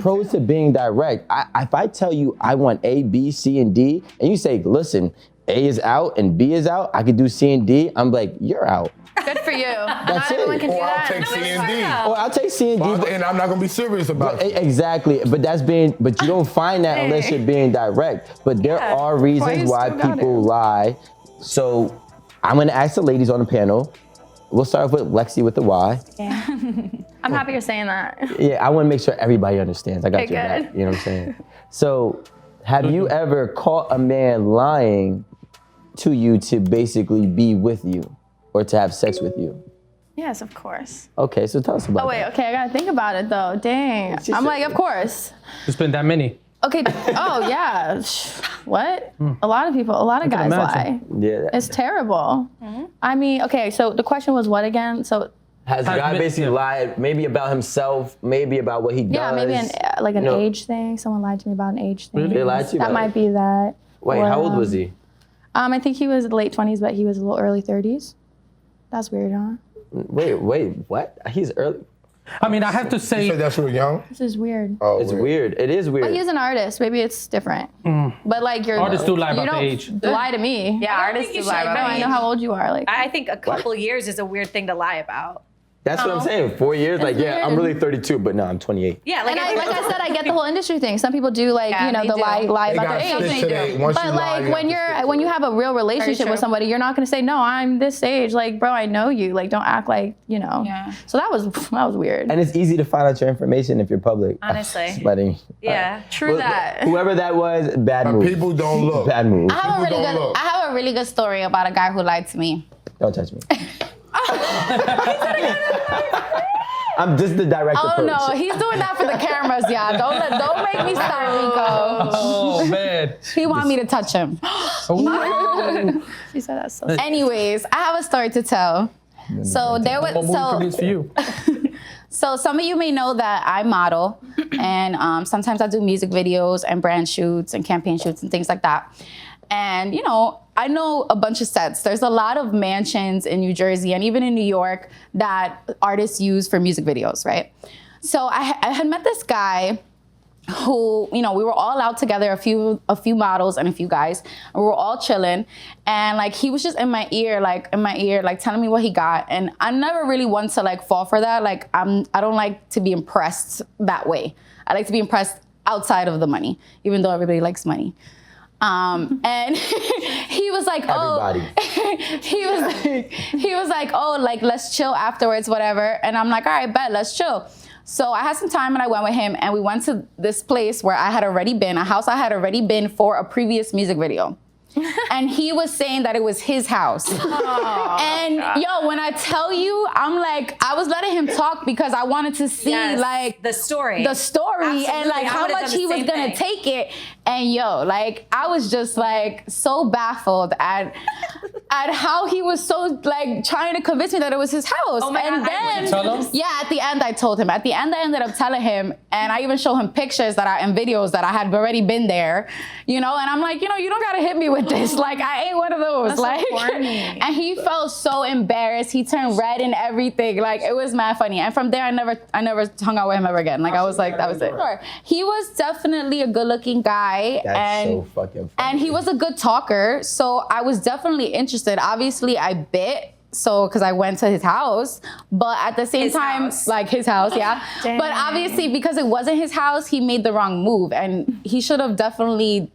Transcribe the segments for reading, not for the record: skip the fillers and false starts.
pros to being direct. If I tell you I want A, B, C, and D, and you say, listen, A is out and B is out, I could do C and D, I'm like, you're out. Good for you. That's Not everyone it. can do Or I'll that. take C and D. Or I'll take C and D. And I'm not gonna be serious about it. Exactly, but you don't find that unless you're being direct. But there are reasons why people lie. So I'm gonna ask the ladies on the panel. We'll start with Lexi with the Y. Yeah. I'm happy you're saying that. Yeah, I want to make sure everybody understands. I got Okay, your back. good. You know what I'm saying? So, have you ever caught a man lying to you to basically be with you or to have sex with you? Yes, of course. Okay, so tell us about Oh wait, that. okay, I gotta think about it though. Dang. I'm like, of course. There's been that many. Okay. Oh yeah. What? A lot of guys lie. Yeah. It's terrible. I mean, okay. So the question was what again? So Has a guy basically lied maybe about himself, maybe about what he does? yeah, maybe an age thing. Someone lied to me about an age thing. They lied to you That about might it? be that. Wait, Or, how old was he? I think he was late 20s, but he was a little early 30s. That's weird, huh? Wait, what? He's early. I mean, I have to You say, said that's real young? This is weird. Oh, It's weird. It is weird. But he's an artist. Maybe it's different. But like Artists do lie you about the don't age. lie to me. Yeah, artists think do you lie should, about No, I age. know how old you are. Like I think a couple years is a weird thing to lie about. That's what I'm saying. 4 years? Like, yeah, I'm really 32, but no, I'm 28. Yeah, and like I said, I get the whole industry thing. Some people do like Yeah, they the do. lie They about got their to age. stick to that. Once you But lie, like you when have to stick when to you it. have a real relationship true. with somebody, you're not gonna say no. I'm this age. Like, bro, I know you. Like, don't act like Yeah. So that was weird. And it's easy to find out your information if you're public. Honestly. Just letting. Yeah. True that. Whoever that was, bad move. People don't look. Bad move. I have a People really don't good. look. I have a really good story about a guy who lied to me. Don't touch me. I'm just the direct Oh approach. no, he's doing that for the cameras, y'all. Don't make me stop, Rico. oh man. He want me to touch him. Ooh. She said that's so. Anyways, I have a story to tell. So there was What movie produced for you? So some of you may know that I model, and sometimes I do music videos and brand shoots and campaign shoots and things like that. And I know a bunch of sets. There's a lot of mansions in New Jersey and even in New York that artists use for music videos, right? So I had met this guy who, we were all out together, a few models and a few guys, and we were all chilling. And like, he was just in my ear, like telling me what he got. And I never really want to like fall for that. Like, I don't like to be impressed that way. I like to be impressed outside of the money, even though everybody likes money. And he was like, Everybody. he was like, oh, like, let's chill afterwards, whatever. And I'm like, all right, bet, let's chill. So I had some time and I went with him and we went to this place where I had already been, a house I had already been for a previous music video. And he was saying that it was his house. And yo, when I tell you, I'm like, I was letting him talk because I wanted to see like the story. and like Absolutely. I how would've much done he the was same gonna thing. take it. And yo, like I was just like so baffled at how he was so like trying to convince me that it was his house. Oh my and God, then Tell him? yeah, at the end I told him. At the end I ended up telling him, and I even showed him pictures and videos that I had already been there, and I'm like, you don't gotta hit me with this. Like I ain't one of those. That's so like corny. and he felt so embarrassed. He turned red and everything. Like it was mad funny. And from there I never hung out with him ever again. Like I was like, that was it. He was definitely a good looking guy. That's so fucking funny. And he was a good talker, so I was definitely interested. Obviously, I bit, because I went to his house, but at the same time, like his house, yeah. Dang. But obviously, because it wasn't his house, he made the wrong move, and he should have definitely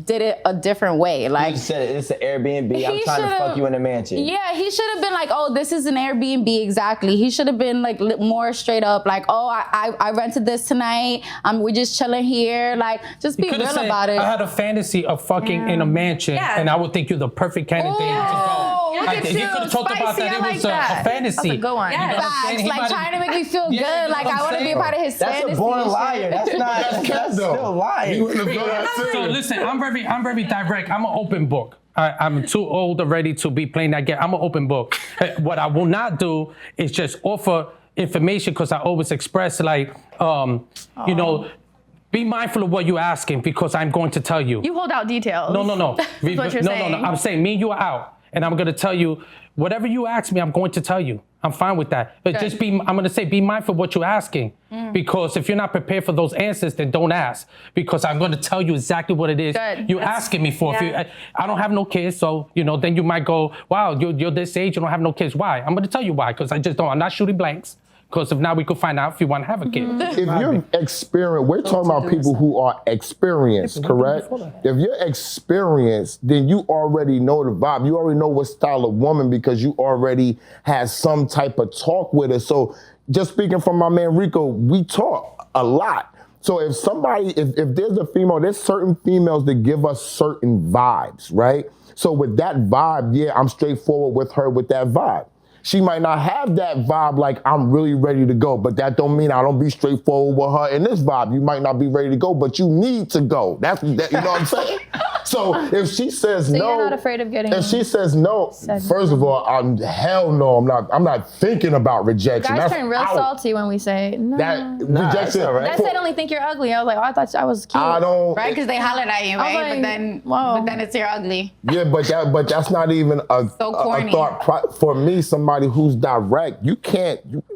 did it a different way. Like You said it's an Airbnb. I'm He trying to fuck should've- you in a mansion. yeah, he should have been like, oh, this is an Airbnb, exactly. He should have been like more straight up, like, oh, I rented this tonight. We're just chilling here. Like, just be You could real have said, about it. I had a fantasy of fucking in a mansion, Yeah. and I would think you're the perfect candidate to go. Look at He you, could have talked about spicy, that. I It like was a that. fantasy. That's a good one. Yeah. You know what I'm saying? Facts, He like might have- trying to make me feel Yeah, good. you know Like what I I'm want to be a saying? part of his That's fantasy. a born and shit. liar. That's not. That's cap, That's though. still He lying. wouldn't have done that So too. listen, I'm very direct. I'm an open book. I'm too old already to be playing that game. I'm an open book. What I will not do is just offer information, because I always express like, be mindful of what you're asking, because I'm going to tell you. You hold out details. No. That's what you're saying. I'm saying me and you are out, and I'm going to tell you whatever you ask me. I'm going to tell you. I'm fine with that. But just I'm gonna say, be mindful of what you're asking. Because if you're not prepared for those answers, then don't ask. Because I'm gonna tell you exactly what it is you're asking me for. Yeah. If I don't have no kids, so then you might go, wow, you're this age, you don't have no kids. Why? I'm gonna tell you why, because I just don't. I'm not shooting blanks. Because if now we could find out if you want to have a kid. If you're experienced, we're talking about people who are experienced, correct? If you're experienced, then you already know the vibe. You already know what style of woman because you already had some type of talk with her. So just speaking from my man Rico, we talk a lot. So if there's a female, there's certain females that give us certain vibes, right? So with that vibe, yeah, I'm straightforward with her with that vibe. She might not have that vibe like I'm really ready to go, but that don't mean I don't be straightforward with her in this vibe. You might not be ready to go, but you need to go. That you know what I'm saying? So if she says no, you're not afraid of getting. If she says no, first of all, hell no, I'm not thinking about rejection. Guys That's turn real out. salty when we say no. Rejection. That said, only think you're ugly. I was like, oh, I thought I was cute. I don't. Right, because they hollered at you, right? like, but then it's you're ugly. Yeah, but that's not even a corny. thought. For me, somebody who's direct, you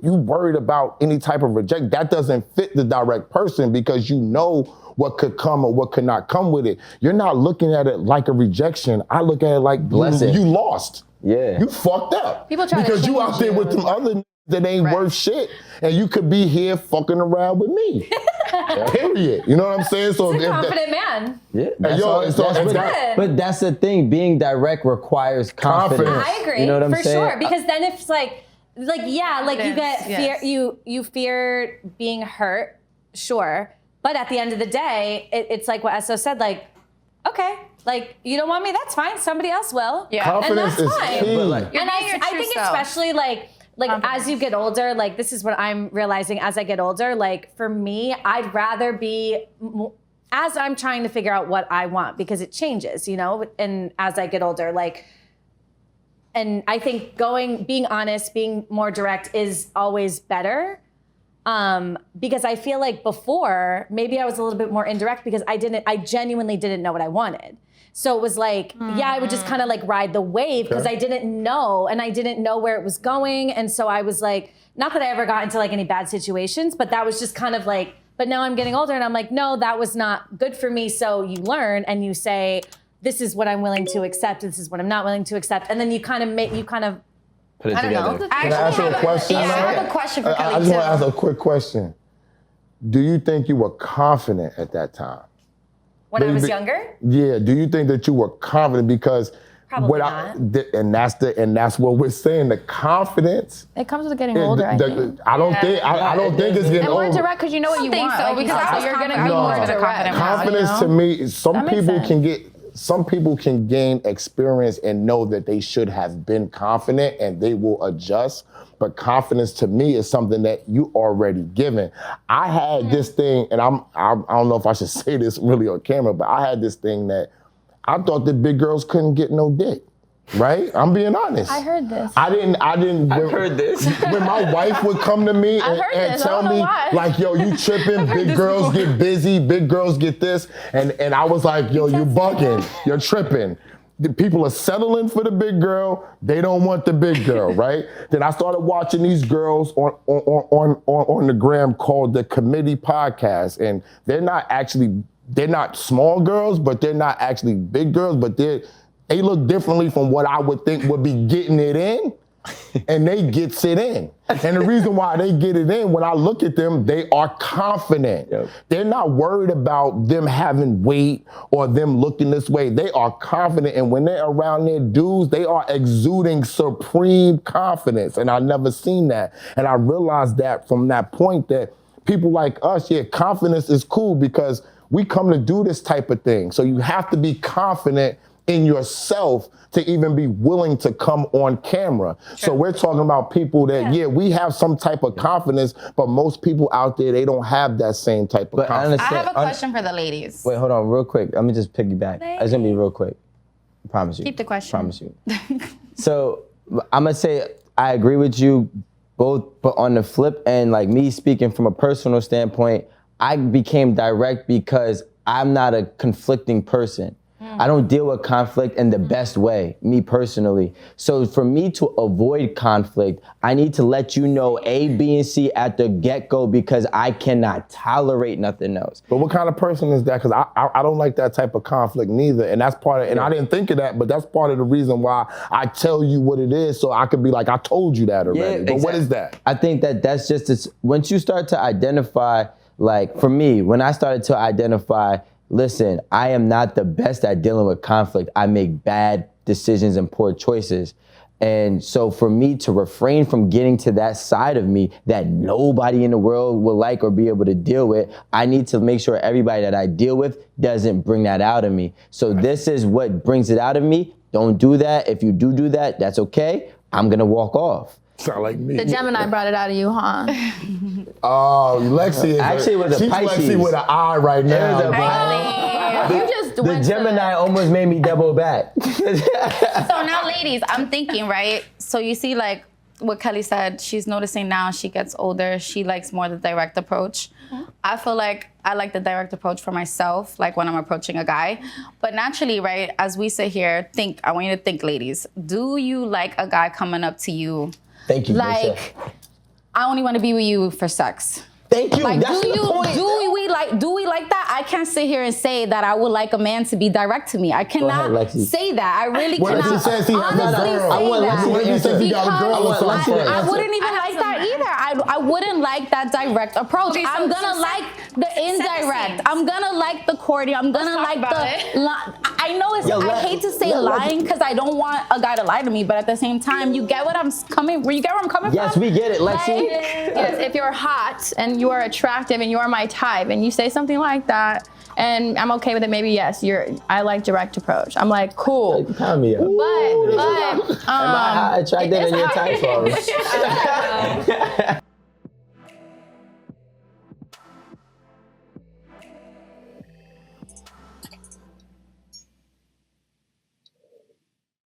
worried about any type of rejection. That doesn't fit the direct person because you know what could come or what could not come with it. You're not looking at it like a rejection. I look at it like blessing. You lost. Yeah. You fucked up. People try to because you change out there with them other that ain't worth shit, and you could be here fucking around with me. Period. You know what I'm saying? So He's a confident man. Yeah, but that's the thing. Being direct requires confidence. I agree. You know what I'm for saying? sure. Because then if it's like you get fear, you fear being hurt, sure. But at the end of the day, it's like what Esso said, like, okay, like you don't want me, that's fine. Somebody else will. Yeah. Confidence and that's is fine. key. And I think especially like as you get older, like this is what I'm realizing as I get older. Like for me, I'd rather be as I'm trying to figure out what I want because it changes, and as I get older, like, and I think being honest, being more direct is always better. Because I feel like before, maybe I was a little bit more indirect because I genuinely didn't know what I wanted. So it was like, I would just kind of like ride the wave because I didn't know and I didn't know where it was going. And so I was like, not that I ever got into like any bad situations, but that was just kind of like, but now I'm getting older and I'm like, no, that was not good for me. So you learn and you say, this is what I'm willing to accept. This is what I'm not willing to accept. And then you kind of Put it I don't together. know. Can I ask you a question? I have a question for Kelly I just want to too. ask a quick question. Do you think you were confident at that time? when I was younger. Yeah. Do you think that you were confident because Probably and that's what we're saying. The confidence. It comes with getting older, I think. I don't think it's getting And more older. direct because you know what you think want. so, Like you because said, I was you're gonna be confident. more No. direct. Confidence now, to me, some makes people can gain experience and know that they should have been confident and they will adjust. But confidence to me is something that you already given. I had this thing, and I don't know if I should say this really on camera, but I had this thing that I thought that big girls couldn't get no dick. Right? I'm being honest. I heard this. I didn't. I've heard this. When my wife would come to me and tell me, like, yo, you tripping, big girls get busy, big girls get this. And I was like, yo, you bugging, you're tripping. The people are settling for the big girl. They don't want the big girl, right? Then I started watching these girls on the gram called the Committee Podcast. And they're not small girls, but they're not actually big girls, but they look differently from what I would think would be getting it in, and they gets it in. And the reason why they get it in, when I look at them, they are confident. Yep. They're not worried about them having weight or them looking this way. They are confident, and when they're around their dudes, they are exuding supreme confidence, and I've never seen that. And I realized that from that point that people like us, confidence is cool because we come to do this type of thing. So you have to be confident in yourself to even be willing to come on camera. Sure. So we're talking about people that, we have some type of confidence, but most people out there, they don't have that same type of confidence. I have a question for the ladies. Wait, hold on, real quick. Let me just piggyback. It's gonna be real quick. I promise you. Keep the question. Promise you. So I'm gonna say I agree with you both, but on the flip end, like me speaking from a personal standpoint, I became direct because I'm not a conflicting person. I don't deal with conflict in the best way, me personally. So for me to avoid conflict, I need to let you know A, B, and C at the get-go because I cannot tolerate nothing else. But what kind of person is that? Because I don't like that type of conflict neither. And that's part of, and I didn't think of that, but that's part of the reason why I tell you what it is so I could be like, I told you that already. Yeah, but exactly. what is that? I think that's just, once you start to identify, like for me, when I started to identify, listen, I am not the best at dealing with conflict. I make bad decisions and poor choices. And so for me to refrain from getting to that side of me that nobody in the world will like or be able to deal with, I need to make sure everybody that I deal with doesn't bring that out of me. So this is what brings it out of me. Don't do that. If you do that, that's okay. I'm gonna walk off. Sound like me. The Gemini brought it out of you, huh? Oh, Lexi is Actually, it was a she's Pisces. Lexi with an eye right now. You just The went to- Gemini almost made me double back. So now, ladies, I'm thinking, right? So you see, like what Kelly said, she's noticing now she gets older, she likes more the direct approach. I feel like I like the direct approach for myself, like when I'm approaching a guy. But naturally, right, as we sit here, I want you to think, ladies, do you like a guy coming up to you? Thank you, Like, Lisa. I only want to be with you for sex. Thank you. Like, That's the point. do we like that? I can't sit here and say that I would like a man to be direct to me. I cannot ahead, Lexi. say that. I really What if cannot he says he has a honestly girl? say I want that. Lexi What if he says he got a girl or Because something? I wouldn't even like that either. I wouldn't like that direct approach. Okay, so- I'm gonna so like the indirect. scenes. I'm gonna like the courting. I'm gonna talk like about the. it. I know it's. Yo, I hate to say lying because I don't want a guy to lie to me, but at the same time, you get what I'm coming. You get where I'm coming Yes, from? we get it, Lexi. Yes, if you're hot and you are attractive and you are my type and you say something like that and I'm okay with it, maybe yes, I like direct approach. I'm like, cool. Pound me up. But Am I attractive in your type?